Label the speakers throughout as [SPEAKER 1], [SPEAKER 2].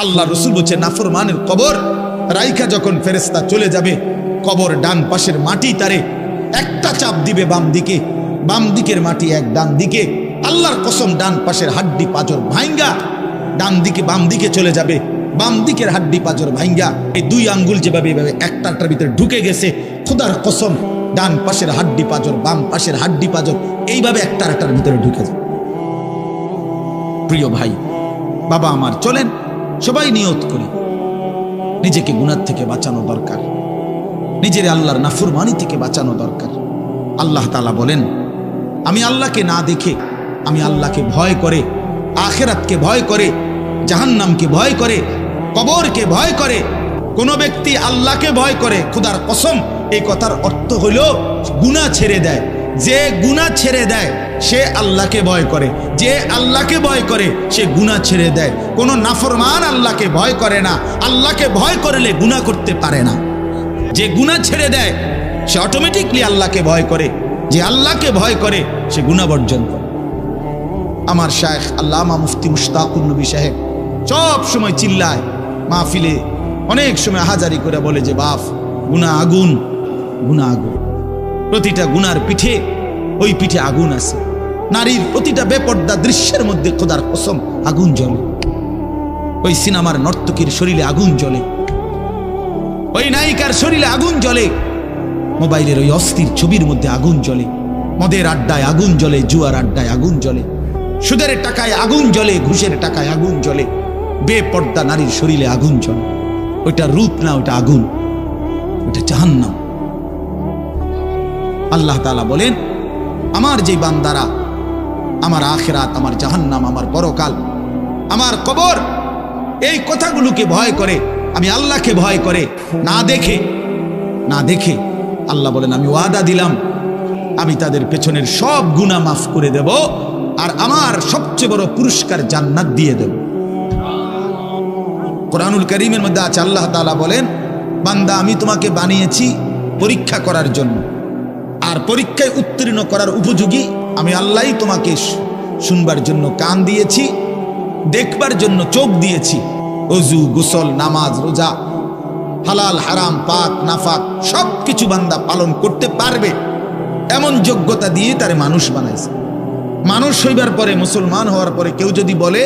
[SPEAKER 1] আল্লাহ রসুল বলছে নাফরমানের কবর রাইখা যখন ফেরেশতা চলে যাবে, কবর ডান পাশের মাটি তারে একটা চাপ দিবে বাম দিকে, বাম দিকের মাটি এক ডান দিকে। আল্লাহর কসম ডান পাশের হাড্ডি পাঁজর ভাঙ্গা ডান দিকে বাম দিকে চলে যাবে, বাম দিকের হাড্ডি পাঁজর ভাঙ্গা এই দুই আঙ্গুল যেভাবে এভাবে একটার ভিতরে ঢুকে গেছে, খোদার কসম ডান পাশের হাড্ডি পাঁজর বাম পাশের হাড্ডি পাঁজর এইভাবে একটার ভিতরে ঢুকে যায়। প্রিয় ভাই বাবা আমার, চলেন সবাই নিয়ত করি নিজেকে গুনাহ থেকে বাঁচানো দরকার, নিজের আল্লাহর নাফরমানি থেকে বাঁচানো দরকার। আল্লাহ তাআলা বলেন, আমি আল্লাহকে না দেখে, আমি আল্লাহকে ভয় করে, আখিরাতকে ভয় করে, জাহান্নামকে ভয় করে, কবরকে ভয় করে, কোন ব্যক্তি আল্লাহকে ভয় করে, খোদার কসম এই কথার অর্থ হইল গুনাহ ছেড়ে দেয়। যে গুনাহ ছেড়ে দেয় সে আল্লাহকে ভয় করে, যে আল্লাহকে ভয় করে সে গুনাহ ছেড়ে দেয়। কোন নাফরমান আল্লাহকে ভয় করে না, আল্লাহকে ভয় করলে গুনাহ করতে পারে না। যে গুনাহ ছেড়ে দেয় সে অটোমেটিকলি আল্লাহকে ভয় করে, যে আল্লাহকে ভয় করে সে গুনাহ বর্জন করে। আমার শায়েখ আল্লামা মুফতি মুশতাকুর নবী সাহেব সব সময় চিল্লায় মাহফিলে, অনেক সময় হাজারি করে বলে যে বাপ গুনাহ আগুন, গুনাহ আগুন, প্রতিটা গুনার পিঠে ওই পিঠে আগুন আছে। নারীর প্রতিটা বেপর্দা দৃশ্যের মধ্যে খোদার কসম আগুন জ্বলে, ওই সিনেমার নর্তকীর শরীরে আগুন জ্বলে, ওই নায়িকার শরীরে আগুন জ্বলে, মোবাইলের ওই অস্থির ছবির মধ্যে আগুন জ্বলে, মদের আড্ডায় আগুন জ্বলে, জুয়ার আড্ডায় আগুন জ্বলে, সুদের টাকায় আগুন জ্বলে, ঘুষের টাকায় আগুন জ্বলে, বেপর্দা নারীর শরীরে আগুন জ্বলে। ওইটা রূপ না, ওইটা আগুন, ওইটা জাহান্নাম। আল্লাহ তাআলা বলেন, আমার যে বান্দারা আমার আখিরাত, আমার জাহান্নাম, আমার পরকাল, আমার কবর এই কথাগুলোকে ভয় করে, আমি আল্লাহকে ভয় করে, না দেখে আল্লাহ বলেন আমি ওয়াদা দিলাম আমি তাদের পেছনের সব গুনাহ মাফ করে দেব, আর আমার সবচেয়ে বড় পুরস্কার জান্নাত দিয়ে দেব। কোরআনুল কারীমের মধ্যে আছে, আল্লাহ তাআলা বলেন, বান্দা আমি তোমাকে বানিয়েছি পরীক্ষা করার জন্য, আর পরীক্ষায় উত্তীর্ণ করার উপযোগী আমি আল্লাহই তোমাকে শুনবার জন্য কান দিয়েছি, দেখবার জন্য চোখ দিয়েছি। ওযু, গোসল, নামাজ, রোজা, হালাল হারাম, পাক নাফাক সব কিছু বান্দা পালন করতে পারবে এমন যোগ্যতা দিয়ে তারে মানুষ বানাইছে। মানুষ হইবার পরে, মুসলমান হওয়ার পরে কেউ যদি বলে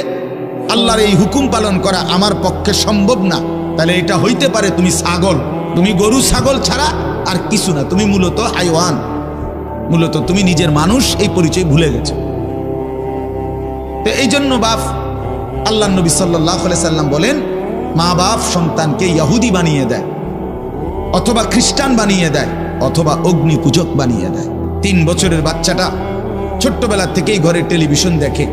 [SPEAKER 1] আল্লাহর এই হুকুম পালন করা আমার পক্ষে সম্ভব না, তাহলে এটা হইতে পারে তুমি ছাগল, তুমি গরু ছাগল ছাড়া আর কিছু না, তুমি মূলত হাইওয়ান, মূলত তুমি নিজের মানুষ এই পরিচয় ভুলে গেছো। তো এই জন্য বাপ আল্লাহ নবী সাল্লাল্লাহু আলাইহি সাল্লাম বলেন, মা বাপ সন্তানকে ইহুদি বানিয়ে দেয়, অথবা খ্রিস্টান বানিয়ে দেয়, অথবা অগ্নি পূজক বানিয়ে দেয়। 3 বছরের বাচ্চাটা ছোট্টবেলা থেকেই ঘরে টেলিভিশন দেখে,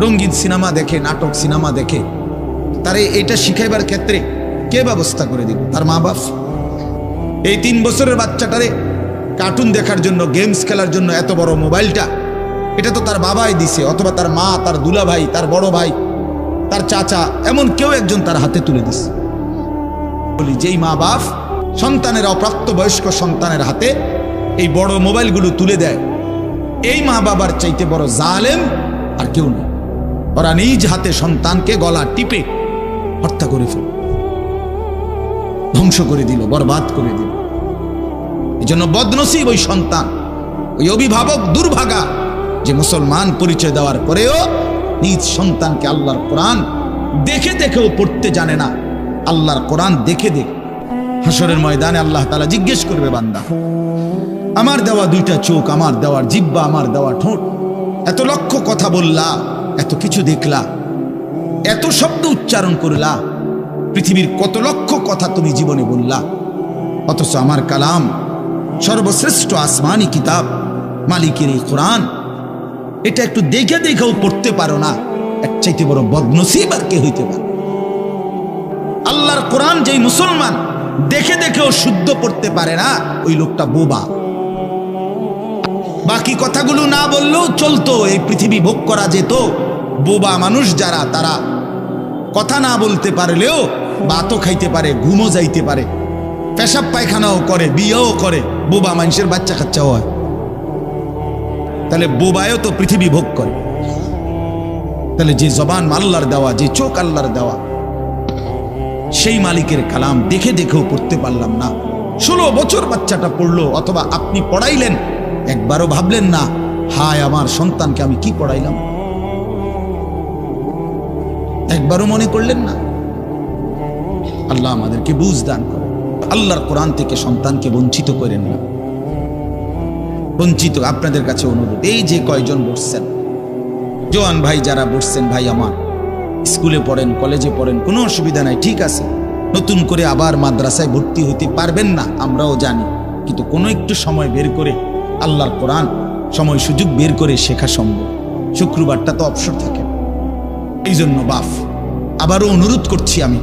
[SPEAKER 1] রঙিন সিনেমা দেখে, নাটক সিনেমা দেখে, তারে এটা শিখাইবার ক্ষেত্রে কে ব্যবস্থা করে দিল? তার মা বাপ। এই 3 বছরের বাচ্চাটারে কার্টুন দেখার জন্য, গেমস খেলার জন্য এত বড় মোবাইলটা, এটা তো তার বাবাই দিছে, অথবা তার মা, তার দুলা ভাই, তার বড় ভাই, তার চাচা, এমন কেউ একজন তার হাতে তুলে দিছে। বলি যেই মা বাপ সন্তানের, অপ্রাপ্তবয়স্ক সন্তানের হাতে এই বড় মোবাইলগুলো তুলে দেয়, এই মা বাবার চাইতে বড় জালেম আর কেউ নেই। ওরা নিজ হাতে সন্তানকে গলা টিপে হত্যা করে ফেল, ধ্বংস করে দিল, বরবাদ করে দিল। এই জন্য বদনসিব ওই সন্তান, ওই অভিভাবক দুর্ভাগা যে মুসলমান পরিচয় দেওয়ার পরেও নিজ সন্তানকে আল্লাহর কোরআন দেখে দেখেও পড়তে জানে না। আল্লাহর কোরআন দেখে দেখে হাসরের ময়দানে আল্লাহ তাআলা জিজ্ঞেস করবে, বান্দা আমার দেওয়া 2টা চোখ, আমার দেওয়ার জিহ্বা, আমার দেওয়া ঠোঁট, এত লক্ষ কথা বললা, এত কিছু দেখলা, এত শব্দ উচ্চারণ করলা, পৃথিবীর কত লক্ষ কথা তুমি জীবনে বললা, অথচ আমার কালাম, সর্বশ্রেষ্ঠ আসমানি কিতাব মালিকের এই কোরআন, এটা একটু দেখে দেখেও পড়তে পারো না, এর চাইতে বড় বদনসিব আর কে হইতে পারে? আল্লাহর কোরআন যেই মুসলমান দেখে দেখেও শুদ্ধ পড়তে পারে না, ওই লোকটা বোবা। বাকি কথাগুলো না বললেও চলতো, এই পৃথিবী ভোগ করা যেত। বোবা মানুষ যারা, তারা কথা না বলতে পারলেও ভাতও খাইতে পারে, ঘুমও যাইতে পারে, পেশাব পায়খানাও করে, বিয়েও করে, বোবা মানুষের বাচ্চা কাচ্চাও হয়। তাহলে বোবায়ও তো পৃথিবী ভোগ করে। তাহলে যে জবান আল্লাহর দেওয়া, যে চোখ আল্লাহর দেওয়া, সেই মালিকের কালাম দেখে দেখেও পড়তে পারলাম না। 16 বছর বাচ্চাটা পড়লো, অথবা আপনি পড়াইলেন, একবারও ভাবলেন না হায় আমার সন্তানকে আমি কি পড়াইলাম? একবারও মনে করলেন না? আল্লাহ আমাদেরকে বুঝ দান করে। আল্লাহর কোরআন থেকে সন্তানকে বঞ্চিত করেন না, বঞ্চিত। আপনাদের কাছে অনুরোধ, এই যে কয়জন বসছেন, জোয়ান ভাই যারা বসছেন, ভাই আমার স্কুলে পড়েন, কলেজে পড়েন, কোনো অসুবিধা নাই, ঠিক আছে। নতুন করে আবার মাদ্রাসায় ভর্তি হইতে পারবেন না, আমরাও জানি, কিন্তু কোনো একটু সময় বের করে আল্লাহর কোরআন সময় সুযোগ বের করে শেখা সম্ভব। শুক্রবারটা তো অবসর থাকে। এই জন্য বাপ আবারও অনুরোধ করছি, আমি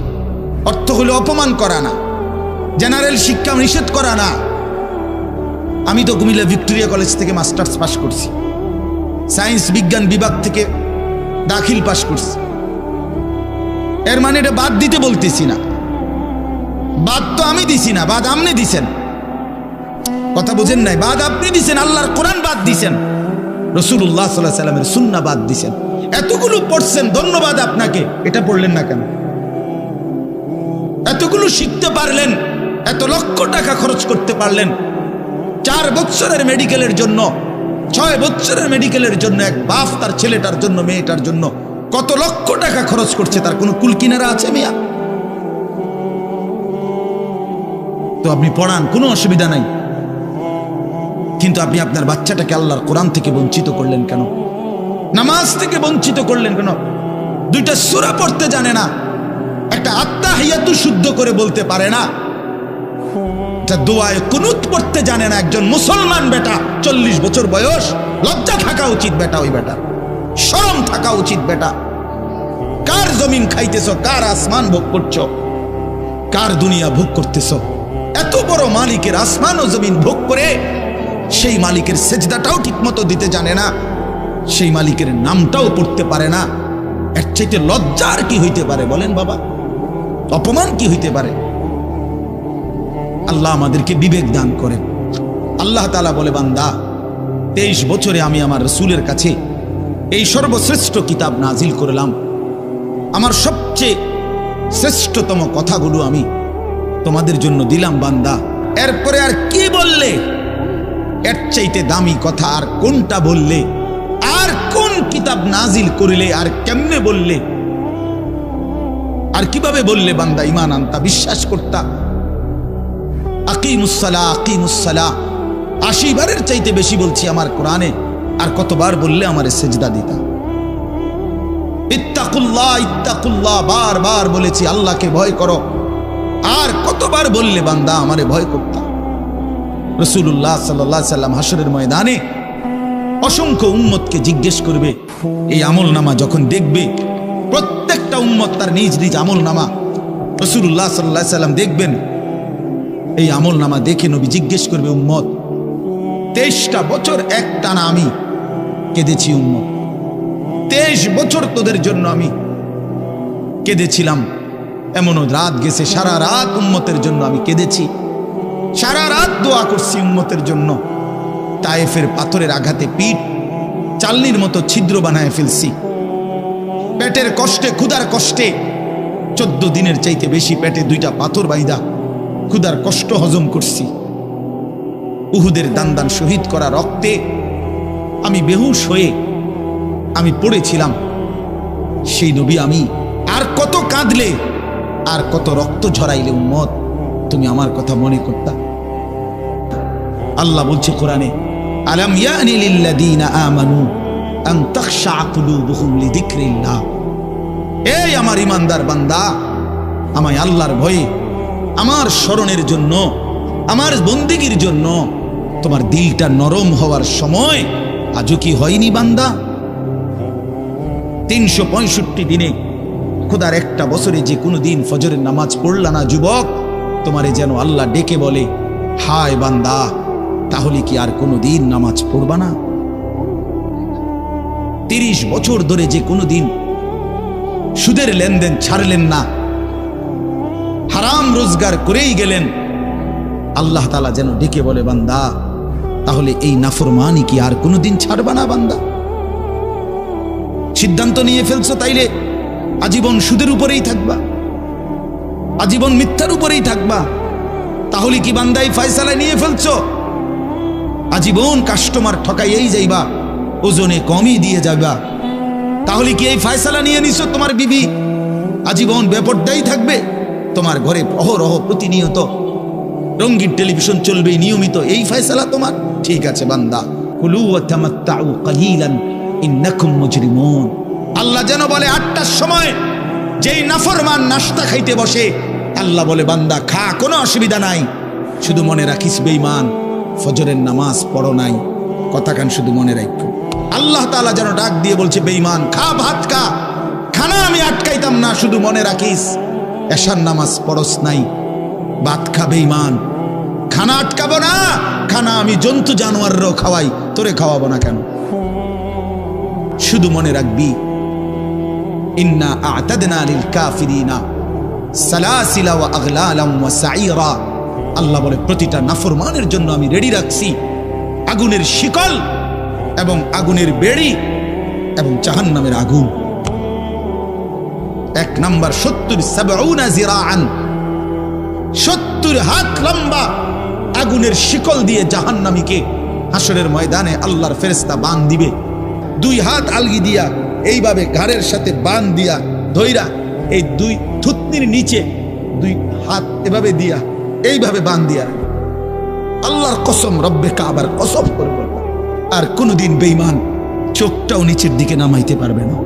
[SPEAKER 1] অর্থ হলে অপমান করা না, জেনারেল শিক্ষা নিষেধ করা না। আমি তো কুমিল্লা ভিক্টোরিয়া কলেজ থেকে মাস্টার্স পাশ করছি, সায়েন্স বিজ্ঞান বিভাগ থেকে দাখিল পাশ করছি। এর মানে এটা বাদ দিতে বলতেছি না, বাদ তো আমি দিছি না, বাদ আপনি দিছেন। কথা বুঝেন নাই? বাদ আপনি দিছেন, আল্লাহর কোরআন বাদ দিছেন, রাসূলুল্লাহ সাল্লাল্লাহু আলাইহি ওয়াসাল্লামের সুন্নাহ বাদ দিছেন। এতগুলো পড়ছেন, ধন্যবাদ আপনাকে। এটা পড়লেন না কেন? এতগুলো শিখতে পারলেন, এত লক্ষ টাকা খরচ করতে পারলেন। 4 বছরের মেডিকেলের জন্য, 6 বছরের মেডিকেলের জন্য এক বাপ তার ছেলেটার জন্য, মেয়েটার জন্য কত লক্ষ টাকা খরচ করছে, তার কোনো কুল কিনারা আছে মিয়া? তো আপনি পড়ান, কোনো অসুবিধা নাই, কিন্তু আপনি আপনার বাচ্চাটাকে আল্লাহর কোরআন থেকে বঞ্চিত করলেন কেন? নামাজ থেকে বঞ্চিত করলেন কেন? 2টা সূরা পড়তে জানে না, একটা আত্তাহিয়াতু শুদ্ধ করে বলতে পারে না, একটা দোয়ায়ে কুনুত পড়তে জানে না। একজন মুসলমান বেটা, 40 বছর বয়স, লজ্জা থাকা উচিত বেটা, ওই বেটা শরম থাকা উচিত বেটা। কার জমিন খাইতেছ, কার আসমান ভোগ করছো, কার দুনিয়া ভোগ করতেছ? এত বড় মালিকের আসমান ও জমিন ভোগ করে সেই মালিকের সেজদাটাও ঠিকমতো দিতে জানে না, সেই মালিকের নামটাও পড়তে পারে না। এর চাইতে লজ্জা আর কি হইতে পারে বলেন বাবা? অপমান কি হইতে পারে? আল্লাহ আমাদেরকে বিবেক দান করেন। আল্লাহ তাআলা বলে, বান্দা 23 বছরে আমি আমার রাসূলের কাছে এই সর্বশ্রেষ্ঠ কিতাব নাজিল করলাম, আমার সবচেয়ে শ্রেষ্ঠতম কথাগুলো আমি তোমাদের জন্য দিলাম বান্দা। এরপরে আর কি বললে? এর চাইতে দামি কথা আর কোনটা বললে? আর কোন কিতাব নাজিল করিলে? আর কেমনে বললে? আর কিভাবে বললে বান্দা ঈমান আনতা, বিশ্বাস করতা? আকিমুস সালাহ, আকিমুস সালাহ 80 বারের চাইতে বেশি বলছি আমার কোরআনে। আর কতবার বললে আমারে সেজদা দিতা? ইত্তাকুল্লাহ, ইত্তাকুল্লাহ বারবার বলেছি, আল্লাহকে ভয় করো। আর কতবার বললে বান্দা আমারে ভয় করতা? রাসূলুল্লাহ সাল্লাল্লাহু আলাইহি সাল্লাম হাসরের ময়দানে অসংখ্য উম্মতকে জিজ্ঞেস করবে, এই আমলনামা যখন দেখবে, প্রত্যেকটা উম্মত তার নিজ নিজ আমলনামা, রাসূলুল্লাহ সাল্লাল্লাহু আলাইহি সাল্লাম দেখবেন। এই আমলনামা দেখে নবী জিজ্ঞেস করবে, উম্মত 23টা বছর একটানা আমি কেঁদেছি উম্মত, 23 বছর তোদের জন্য আমি কেঁদেছিলাম। এমনও রাত গেছে, সারা রাত উম্মতের জন্য আমি কেঁদেছি, সারা রাত দোয়া করছি উম্মতের জন্য। তায়েফের পাথরের আঘাতে পিঠ চালনির মতো ছিদ্র বানায় ফেলছি, পেটের কষ্টে, ক্ষুধার কষ্টে 14 দিনের চাইতে বেশি পেটে 2টা পাথর বাইদা ক্ষুধার কষ্ট হজম করছি। উহুদের দান শহীদ করা রক্তে আমি বেহুশ হয়ে আমি পড়েছিলাম। সেই নবী আমি আর কত কাঁদলে, আর কত রক্ত ঝরাইলে উম্মত তুমি আমার কথা মনে করতা? আল্লাহ বলছে কোরআনে, আলাম ইয়ানি লিল্লাযীনা আমানু আন তাখশা কুলুবুহুম লিযিকরিল্লাহ। এই আমার ঈমানদার বান্দা, আমায় আল্লাহর ভয়ে, আমার স্মরণের জন্য, আমার বন্দেগীর জন্য তোমার দিলটা নরম হওয়ার সময় আজও কি হয়নি বান্দা? 365 দিনে, খোদার একটা বছরে যে কোনো দিন ফজরের নামাজ পড়লা না যুবক, তোমারে যেন আল্লাহ ডেকে বলে, হায় বান্দা, তাহলে কি আর কোনো দিন নামাজ পড়বা না? 30 বছর ধরে যে কোনো দিন সুদের লেনদেন ছাড়লেন না, হারাম রোজগার করেই গেলেন, আল্লাহ তাআলা যেন ডেকে বলে, বান্দা তাহলে এই নাফরমানি কি আর কোনোদিন ছাড়বা না বান্দা? সিদ্ধান্ত নিয়ে ফেলছো তাইলে আজীবন সুদের উপরেই থাকবা। আজীবন মিথ্যার উপরেই থাকবা? তাহলে কি বান্দা এই ফয়সালা নিয়ে ফেলছো? আজীবন কাস্টমার ঠকাইয়েই যাইবা, ওজনে কমই দিয়ে যাবা। তাহলে কি এই ফয়সালা নিয়ে নিছো তোমার বিবি আজীবন বেপরদাই থাকবে? তোমার ঘরে অহরহ প্রতিনিয়ত রঙিন টেলিভিশন চলবে নিয়মিত, এই ফয়সালা তোমার? ঠিক আছে বান্দা, কুলু ওয়া তামাত্তাউ কালিলান ইন্নাকুম মুজরিমুন। আল্লাহ যেন বলে 8টার সময় যেই নাফরমান নাস্তা খাইতে বসে, আল্লাহ বলে বান্দা খা, কোনো অসুবিধা নাই, শুধু মনে রাখিস বেঈমান ফজরের নামাজ পড়ো নাই, কথা কান শুধু মনে রাখো। আল্লাহ তাআলা যেন ডাক দিয়ে বলছে বেঈমান খা, ভাত খা, খানা আমি আটকাইতাম না, শুধু মনে রাখিস এশার নামাজ পড়স নাই, ভাত খা বেঈমান, খানা আটকাবো না, খানা আমি জন্তু জানোয়াররাও খাওয়াই, তোরে খাওয়াবো না কেন? শুধু মনে রাখবি ইন্না আ'তাদনা লিল কাফিরিনা সালাসিলা ওয়া আগলালাম ওয়া সাইরা। আল্লাহ বলে প্রতিটা নাফরমানের জন্য আমি রেডি রাখছি আগুনের শিকল এবং আগুনের বেড়ি এবং জাহান্নামের আগুন। 1 নাম্বার 70 জিরাআন, 70 হাত লম্বা আগুনের শিকল দিয়ে জাহান্নামীকে হাসরের ময়দানে আল্লাহর ফেরেশতা বান দিবে। 2 হাত আলগি দিয়া এইভাবে ঘাড়ের সাথে বান দিয়া ধইরা, এই 2 থুতনির নিচে 2 হাত এভাবে দিয়া এইভাবে বান দিয়া, আল্লাহর কসম, রব্বে কাবার কসম করে বলল, আর কোনোদিন বেঈমান চোখটাও নিচের দিকে নামাইতে পারবে না।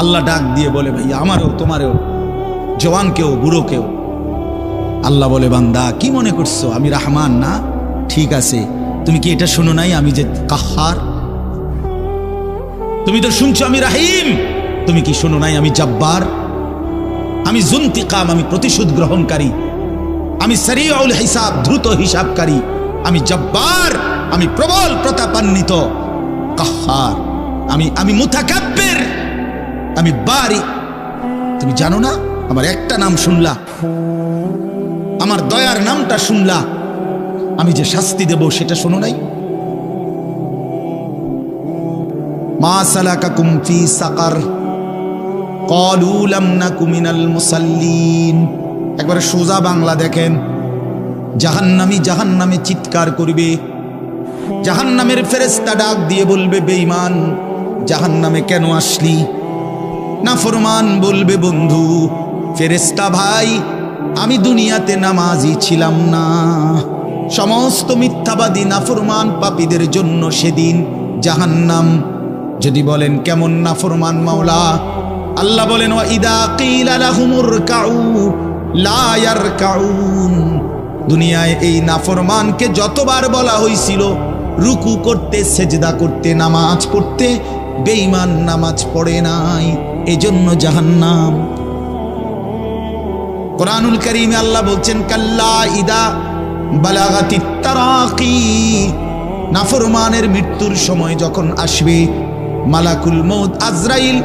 [SPEAKER 1] আল্লাহ ডাক দিয়ে বলে ভাই আমারও তোমারও, জওয়ানকেও বুড়োকেও। আল্লাহ বলে বান্দা কি মনে করছো আমি রহমান না? ঠিক আছে, তুমি কি এটা শোনো নাই আমি যে কাহ্হার? তুমি তো শুনছো আমি রাহিম, তুমি কি শোনো নাই আমি জব্বার? আমি জুনতিকাম, আমি প্রতিশোধ গ্রহণকারী, আমি সারিউল হিসাব, দ্রুত হিসাবকারী, আমি জব্বার, আমি প্রবল প্রতাপান্বিত, কাহ্হার, আমি মুতাকাব্বির, আমি বারি। তুমি জানো না আমার একটা নাম শুনলা, আমার দয়ার নামটা শুনলা, আমি যে শাস্তি দেব সেটা শোনো নাই? মা সালাকাকুম ফি সাকার ক্বালু লাম নাকু মিনাল মুসাল্লিন। একবারে সোজা বাংলা দেখেন, জাহান্নামী জাহান্নামে চিৎকার করবে, জাহান্নামের ফেরেশতা ডাক দিয়ে বলবে বেঈমান জাহান্নামে কেন আসলি? নাফরমান বলবে বন্ধু ফেরেশতা ভাই আমি দুনিয়াতে নামাজি ছিলাম না। সমস্ত মিথ্যাবাদী নাফরমান পাপীদের জন্য সেদিন জাহান্নাম। যদি বলেন কেমন নাফরমান মাওলা? আল্লাহ বলেন ওয়া ইদা কিলা লাহুমুর কাউ লা ইয়ারকাউন। দুনিয়ায় এই নাফরমানকে যতবার বলা হয়েছিল রুকু করতে, সেজদা করতে, নামাজ পড়তে, বেঈমান নামাজ পড়ে নাই, এজন্য জাহান্নাম। কোরআনুল কারীমে আল্লাহ বলছেন কাল্লা ইদা বালাগাতিত তারাকি। নাফরমানের মৃত্যুর সময় যখন আসবে, মালাকুল মউত আজরাইল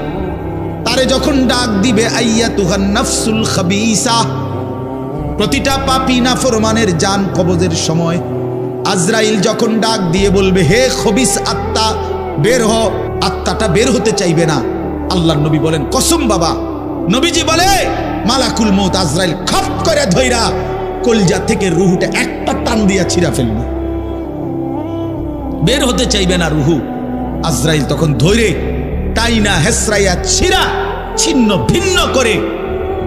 [SPEAKER 1] তারে যখন ডাক দিবে আইয়াতুহান নাফসুল খাবিসা, প্রতিটা পাপী নাফরমানের জান কবজের সময় আজরাইল যখন ডাক দিয়ে বলবে হে খবিস আত্মা বের হ, আত্মাটা বের হতে চাইবে না। আল্লাহর নবী বলেন কসম বাবা, নবীজি বলে মালাকুল মউত আজরাইল খপ করে ধইরা কলজা থেকে রুহুটা একটা টান দিয়া ছিঁড়া ফেলবে, বের হতে চাইবে না রুহু। আজরাইল তখন ধৈরে টাইনা হেসরাইয়া ছিঁড়া ছিন্ন ভিন্ন করে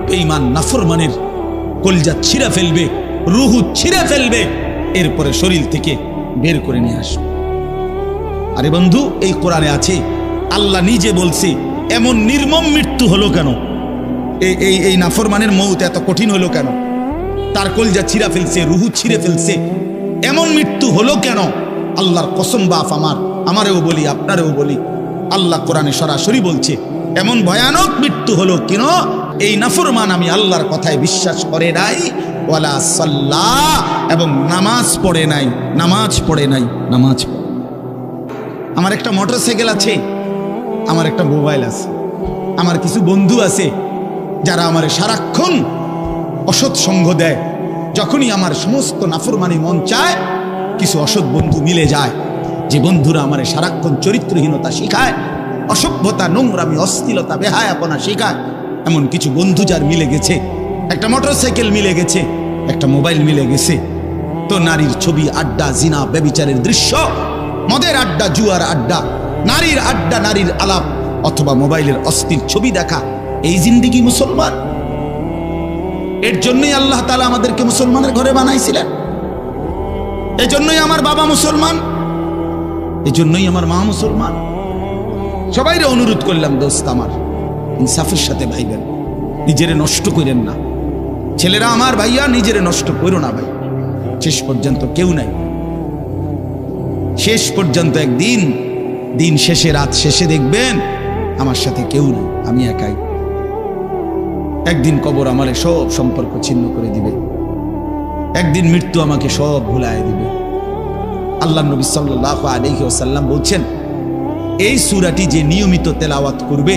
[SPEAKER 1] বেঈমান নাফরমানের কলজা ছিঁড়া ফেলবে, রুহু ছিঁড়া ফেলবে, এরপরে শরীর থেকে বের করে নিয়ে আসবে। আরে বন্ধু এই কোরআনে আছে, আল্লাহ নিজে বলছে এমন নির্মম মৃত্যু হলো কেন? এই নাফরমানের মউত এত কঠিন হলো কেন? তার কলজা ছিঁড়া ফেলছে, রুহু ছিঁড়ে ফেলছে, এমন মৃত্যু হলো কেন? আল্লাহর কসম বাপ আমারেও বলি আপনারেও বলি, আল্লাহ কোরআনে সরাসরি বলছে এমন ভয়ানক মৃত্যু হলো কেন? এই নাফরমান আমি আল্লাহর কথায় বিশ্বাস করে নাই, ওয়ালা সাল্লাহ, এবং নামাজ পড়ে নাই, নামাজ পড়ে নাই, নামাজ পড়ে। আমার একটা মোটরসাইকেল আছে, আমার একটা মোবাইল আছে, আমার কিছু বন্ধু আছে যারা আমার সারাক্ষণ অসৎ সঙ্গ দেয়। যখনই আমার সমস্ত নাফরমানি মন চায়, কিছু অসৎ বন্ধু মিলে যায়, যে বন্ধুরা আমার সারাক্ষণ চরিত্রহীনতা শিখায়, অসভ্যতা, নোংরামি, অশ্লীলতা, বেহায়াপনা শিখায়। এমন কিছু বন্ধু যার মিলে গেছে, একটা মোটরসাইকেল মিলে গেছে, একটা মোবাইল মিলে গেছে, তো নারীর ছবি, আড্ডা, জিনা, ব্যভিচারের দৃশ্য, মদের আড্ডা, জুয়ার আড্ডা, নারীর আড্ডা, নারীর আলাপ, অথবা মোবাইলের অস্থির ছবি দেখা, এই জিন্দেগি মুসলমান? এর জন্যই আল্লাহ তাআলা আমাদেরকে মুসলমানের ঘরে বানাইছিলেন। এই জন্যই আমার বাবা মুসলমান, এই জন্যই আমার মা মুসলমান। সবাইরে অনুরোধ করলাম, দোস্ত আমার, ইনসাফের সাথে ভাইবেন, নিজেরে নষ্ট করেন না। ছেলেরা আমার, ভাইয়া, নিজেরে নষ্ট করো না ভাই। শেষ পর্যন্ত কেউ নাই, শেষ পর্যন্ত একদিন, দিন শেষে, রাত শেষে দেখবেন আমার সাথে কেউ নেই, আমি একাই। একদিন কবর আমারে সব সম্পর্ক ছিন্ন করে দিবে, একদিন মৃত্যু আমাকে সব ভুলায় দিবে। আল্লাহ নবী সাল্লাল্লাহু আলাইহি ওয়াসাল্লাম বলছেন, এই সূরাটি যে নিয়মিত তেলাওয়াত করবে,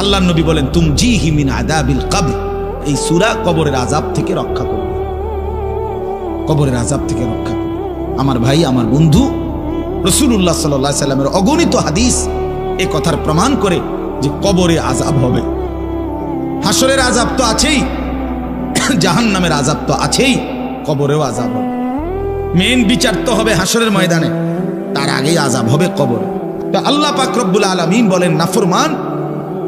[SPEAKER 1] আল্লাহ নবী বলেন, তুমজিহি মিন আযাবিল কবর, এই সূরা কবরের আযাব থেকে রক্ষা করবে, কবরের আযাব থেকে রক্ষা করবে। আমার ভাই, আমার বন্ধু, রাসূলুল্লাহ সাল্লাল্লাহু আলাইহি সাল্লামের অগণিত হাদিস এই কথার প্রমাণ করে যে কবরে আযাব হবে। হাসরের আযাব তো আছেই, জাহান্নামের আযাব তো আছেই, কবরেও আযাব হবে। মেন বিচার তো হবে হাসরের ময়দানে, তার আগেই আযাব হবে কবরে। তো আল্লাহ পাক রব্বুল আলামিন বলেন, নাফরমান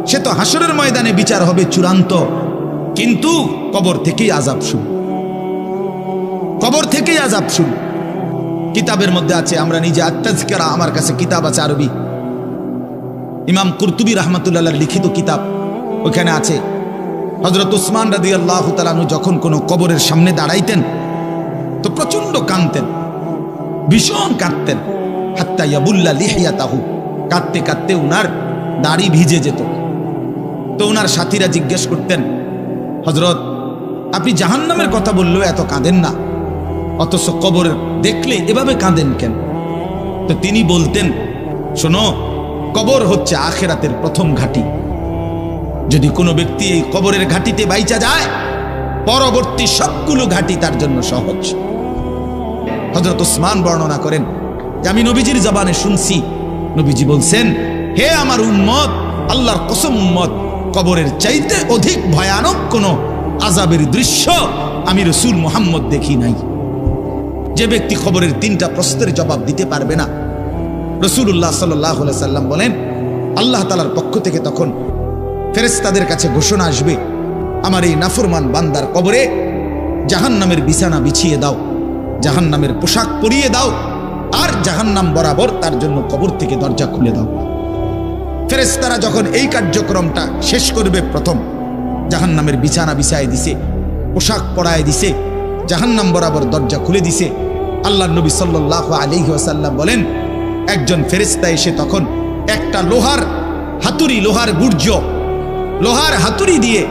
[SPEAKER 1] সে তো হাসরের ময়দানে বিচার হবে চূড়ান্ত, কিন্তু কবর থেকেই আযাব শুরু, কবর থেকেই আযাব শুরু। কিতাবের মধ্যে আছে, আমরা নিজে আত-তাযকিরা, আমার কাছে কিতাব আছে আরবি, ইমাম কুরতুবী রাহমাতুল্লাহ লিখিত কিতাব, ওখানে আছে হযরত উসমান রাদিয়াল্লাহু তাআলা আনহু যখন কোনো কবরের সামনে দাঁড়াইতেন তো প্রচন্ড কাঁদতেন, ভীষণ কাঁদতেন, হাত্তা ইয়াবুল্লা লিহিয়াতাহু, কাঁদতে কাঁদতে উনার দাড়ি ভিজে যেত। তো উনার সাথীরা জিজ্ঞেস করতেন, হযরত আপনি জাহান্নামের কথা বললেও এত কাঁদেন না, অথচ কবর দেখলে এভাবে কাঁদেন কেন? তো তিনি বলতেন, শোনো, কবর হচ্ছে আখিরাতের প্রথম ঘাঁটি। যদি কোনো ব্যক্তি এই কবরের ঘাঁটিতে বাইচা যায়, পরবর্তী সবগুলো ঘাঁটি তার জন্য সহজ। হযরত উসমান বর্ণনা করেন যে আমি নবীজির জবানে শুনছি, নবীজি বলছেন, হে আমার উম্মত, আল্লাহর কসম উম্মত, কবরের চাইতে অধিক ভয়ানক কোন আযাবের দৃশ্য আমি রাসূল মুহাম্মদ দেখি নাই। যে ব্যক্তি কবরের 3টা প্রশ্নের জবাব দিতে পারবে না, রাসূলুল্লাহ সাল্লাল্লাহু আলাইহি সাল্লাম বলেন, আল্লাহ তাআলার পক্ষ থেকে তখন ফেরেশতাদের কাছে ঘোষণা আসবে, আমার এই নাফরমান বান্দার কবরে জাহান্নামের বিছানা বিছিয়ে দাও, জাহান্নামের পোশাক পরিয়ে দাও, আর জাহান্নাম বরাবর তার জন্য কবর থেকে দরজা খুলে দাও। ফেরেশতারা যখন এই কার্যক্রমটা শেষ করবে, প্রথম জাহান্নামের বিছানা বিছায় দিছে, পোশাক পরায় দিছে, জাহান্নাম বরাবর দরজা খুলে দিছে, আল্লাহর নবী সাল্লাল্লাহু আলাইহি ওয়াসাল্লাম বলেন, একজন ফেরেশতা এসে তখন একটা লোহার হাতুড়ি, লোহার গুর্জ, লোহার হাতুড়ি দিয়ে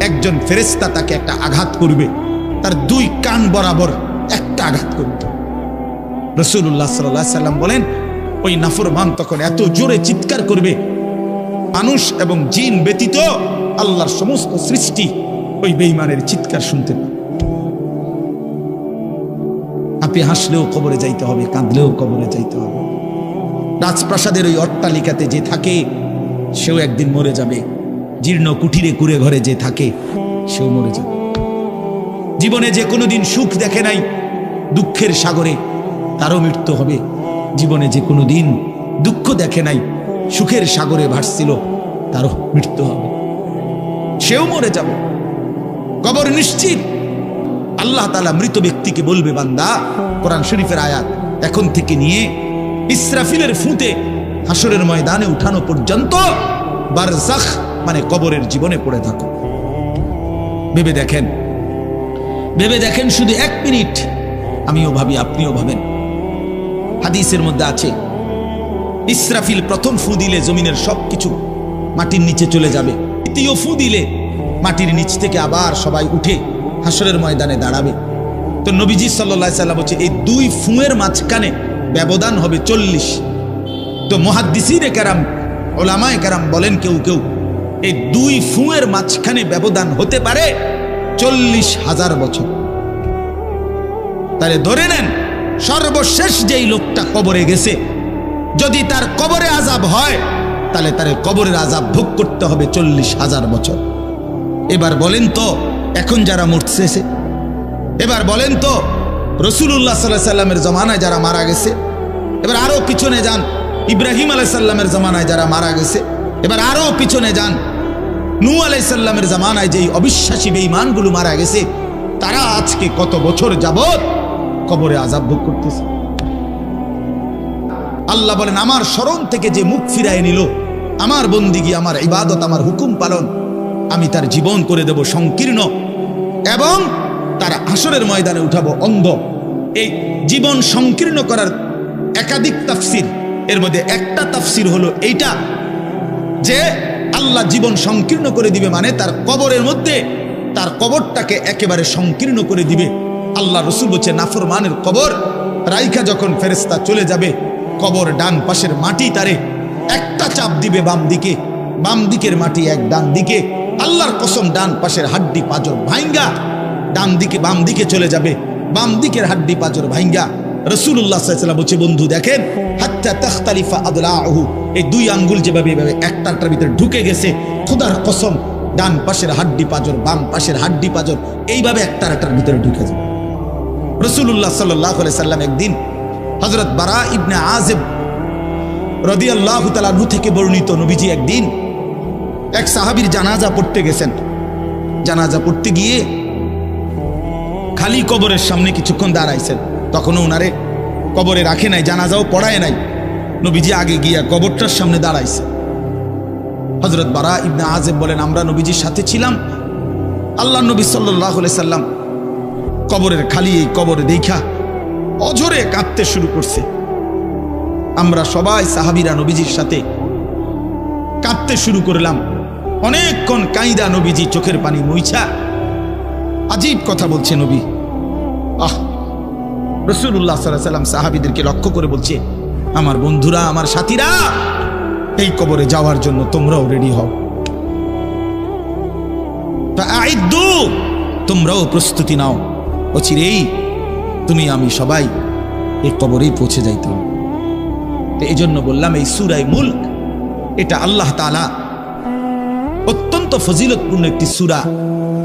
[SPEAKER 1] একজন ফেরেশতা তাকে একটা আঘাত করবে, তার 2 কান বরাবর একটা আঘাত করবে। রাসূলুল্লাহ সাল্লাল্লাহু আলাইহি সাল্লাম বলেন, ওই নাফরমান তখন এত জোরে চিৎকার করবে, মানুষ এবং জিন ব্যতীত আল্লাহর সমস্ত সৃষ্টি ওই বেঈমানের চিৎকার শুনতে পাবে। আপনি হাসলেও কবরে যাইতে হবে, কাঁদলেও কবরে যাইতে হবে। রাজপ্রাসাদের ওই অট্টালিকাতে যে থাকে সেও একদিন মরে যাবে, জীর্ণ কুঠিরে কুড়ে ঘরে যে থাকে সেও মরে যাবে। জীবনে যে কোনোদিন সুখ দেখে নাই, দুঃখের সাগরে, তারও মৃত্যু হবে। জীবনে যে কোনোদিন দুঃখ দেখে নাই, সুখের সাগরে ভাসছিল, তারও মৃত্যু হবে, সেও মরে যাবে। কবর নিশ্চিত। আল্লাহ তাআলা মৃত ব্যক্তিকে বলবে, বান্দা, কোরআন শরীফের আয়াত, এখন থেকে নিয়ে ইসরাফিলের ফুঁতে হাসরের ময়দানে উঠানো পর্যন্ত বারজাখ মানে কবরের জীবনে পড়ে থাকো। ভেবে দেখেন, ভেবে দেখেন, শুধু 1 মিনিট। আমিও ভাবি, আপনিও ভাবেন। হাদিসের মধ্যে আছে, ইসরাফিল প্রথম ফু দিলে জমিনের সবকিছু মাটির নিচে চলে যাবে, দ্বিতীয় ফু দিলে মাটির নিচ থেকে আবার সবাই উঠে হাসরের ময়দানে দাঁড়াবে। তো নবীজি সাল্লাল্লাহু আলাইহি সাল্লাম বলছে, এই 2 ফুঁয়ের মাঝখানে ব্যবধান হবে 40। তো মুহাদ্দিসিনে কেরাম, উলামায়ে কেরাম বলেন, কেউ কেউ এই 2 ফুঁয়ের মাঝখানে ব্যবধান হতে পারে 40,000 বছর। তাহলে ধরে নেন, সর্বশেষ যেই লোকটা কবরে গেছে, যদি তার কবরে আযাব হয়, তাহলে তার কবরের আযাব ভোগ করতে হবে 40,000 বছর। এবার বলেন তো, এখন যারা মরতেছে, এবার বলেন তো রাসূলুল্লাহ সাল্লাল্লাহু আলাইহি সাল্লামের জমানায় যারা মারা গেছে, এবার আরো পিছনে যান ইব্রাহিম আলাইহিস সালামের জমানায় যারা মারা গেছে, এবার আরো পিছনে যান নূহ আলাইহিস সালামের জমানায় যেই অবিশ্বাসী বেঈমানগুলো মারা গেছে, তারা আজকে কত বছর যাবত কবরে আযাব ভোগ করতেছে। আল্লাহ বলেন আমার শরণ থেকে যে মুখ ফিরায় নিল, আমার বন্দিগি, আমার ইবাদত, আমার হুকুম পালন, আমি তার জীবন করে দেব সংকীর্ণ এবং তার হাসরের ময়দানে উঠাবো অন্ধ। এই জীবন সংকীর্ণ করার একাধিক তাফসির, এর মধ্যে একটা তাফসির হলো এইটা যে আল্লাহ জীবন সংকীর্ণ করে দিবে, মানে তার কবরের মধ্যে তার কবরটাকে একেবারে সংকীর্ণ করে দিবে। আল্লাহ রসুল বলছে নাফরমানের কবর রাইখা যখন ফেরেশতা চলে যাবে, কবর ডান পাশের মাটি তারে একটা চাপ দিবে বাম দিকে, বাম দিকের মাটি এক ডান দিকে, আল্লাহর কসম ডান পাশের হাড্ডি পাঁজর ভাঙ্গা ডান দিকে বাম দিকে চলে যাবে, বাম দিকের হাড্ডি পাঁজর ভাঙ্গা। রাসূলুল্লাহ সাল্লাল্লাহু আলাইহি ওয়াসাল্লাম বলছে বন্ধু দেখেন হাত্তা তাখতালিফা আদলাহু, এই দুই আঙ্গুল যেভাবে এভাবে একটার ভিতরে ঢুকে গেছে, খোদার কসম ডান পাশের হাড্ডি পাঁজর বাম পাশের হাড্ডি পাঁজর এইভাবে একটার ভিতরে ঢুকে যায়। রাসূলুল্লাহ সাল্লাল্লাহু আলাইহি ওয়াসাল্লাম একদিন হযরত বারা ইবনে আযিব রাদিয়াল্লাহু তাআলা আনহু থেকে বর্ণিত, নবীজি একদিন এক সাহাবীর জানাজা পড়তে গেছেন। জানাজা পড়তে গিয়ে খালি কবরের সামনে কিছুক্ষণ দাঁড়াইছেন, তখনও ওনারে কবরে রাখে নাই, জানাজাও পড়ায় নাই। নবীজি আগে গিয়া কবরটার সামনে দাঁড়াইছে। হযরত বারা ইবনে আযিব বলেন আমরা নবীজির সাথে ছিলাম, আল্লাহ নবী সাল্লাল্লাহু আলাইহি সাল্লাম কবরের খালি এই কবরে দেখা অঝরে কাঁদতে শুরু করছে। আমরা সবাই সাহাবীরা নবীজির সাথে কাঁদতে শুরু করলাম। অনেকক্ষণ কাইদা নবীজি চোখের পানি মুইছা আজীব কথা বলছে নবী। রাসূলুল্লাহ সাল্লাল্লাহু আলাইহি সাল্লাম সাহাবীদেরকে লক্ষ্য করে বলছে, আমার বন্ধুরা, আমার সাথীরা, এই কবরে যাওয়ার জন্য তোমরাও রেডি হও, ফাআইদ্দু, তোমরাও প্রস্তুতি নাও, অচিরেই তুমি আমি সবাই এই কবরেই পৌঁছে যাইতে হবে। এই জন্য বললাম এই সূরা মুলক এটা আল্লাহ তাআলা অত্যন্ত ফজিলতপূর্ণ একটি সূরা।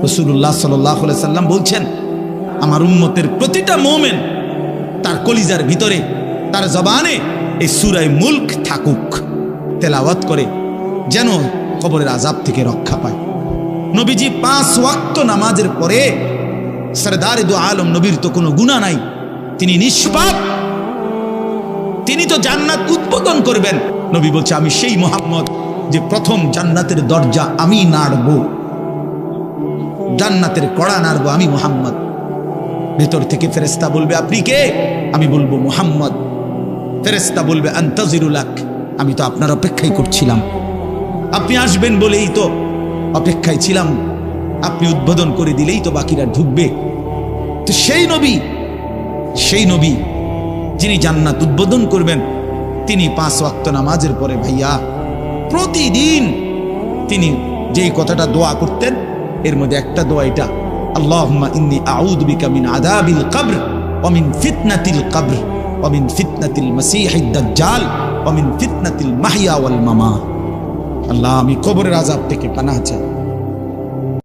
[SPEAKER 1] রাসূলুল্লাহ সাল্লাল্লাহু আলাইহি সাল্লাম বলছেন আমার উম্মতের প্রতিটা মুমিন তার কলিজার ভিতরে, তার জবানে এই সূরা মুলক থাকুক, তেলাওয়াত করে যেন কবরের আযাব থেকে রক্ষা পায়। নবীজি 5 ওয়াক্ত নামাজের পরে, সরদার দু আলম নবীর তো কোনো গুনাহ নাই, তিনি নিষ্পাপ, তিনি তো জান্নাত উদ্বোধন করবেন। নবী বলছে আমি সেই মুহাম্মদ যে প্রথম জান্নাতের দরজা আমি নাড়ব, জান্নাতের কড়া নাড়ব আমি মুহাম্মদ। ভেতর থেকে ফেরেশতা বলবে আপনি কে? আমি বলবো মুহাম্মদ। ফেরেশতা বলবে আনতাজিরুলাক, আমি তো আপনার অপেক্ষাই করছিলাম, আপনি আসবেন বলেই তো অপেক্ষায় ছিলাম, আপনি উদ্বোধন করে দিলেই তো বাকিরা ঢুকবে। তো সেই নবী যিনি জান্নাত উদ্বোধন করবেন, তিনি 5 ওয়াক্ত নামাজের পরে ভাইয়া প্রতিদিন তিনি যেই কথাটা দোয়া করতেন, এর মধ্যে একটা দোয়া এটা, আল্লাহুম্মা ইন্নী আউযু বিকা মিন আযাবিল কবর ওয়া মিন ফিতনাতিল কবর ওয়া মিন ফিতনাতিল মাসীহিদ দাজ্জাল ওয়া মিন ফিতনাতিল মাহইয়া ওয়াল মামাত। আল্লাহ আমি কবরের আযাব থেকে পানাহ চাই,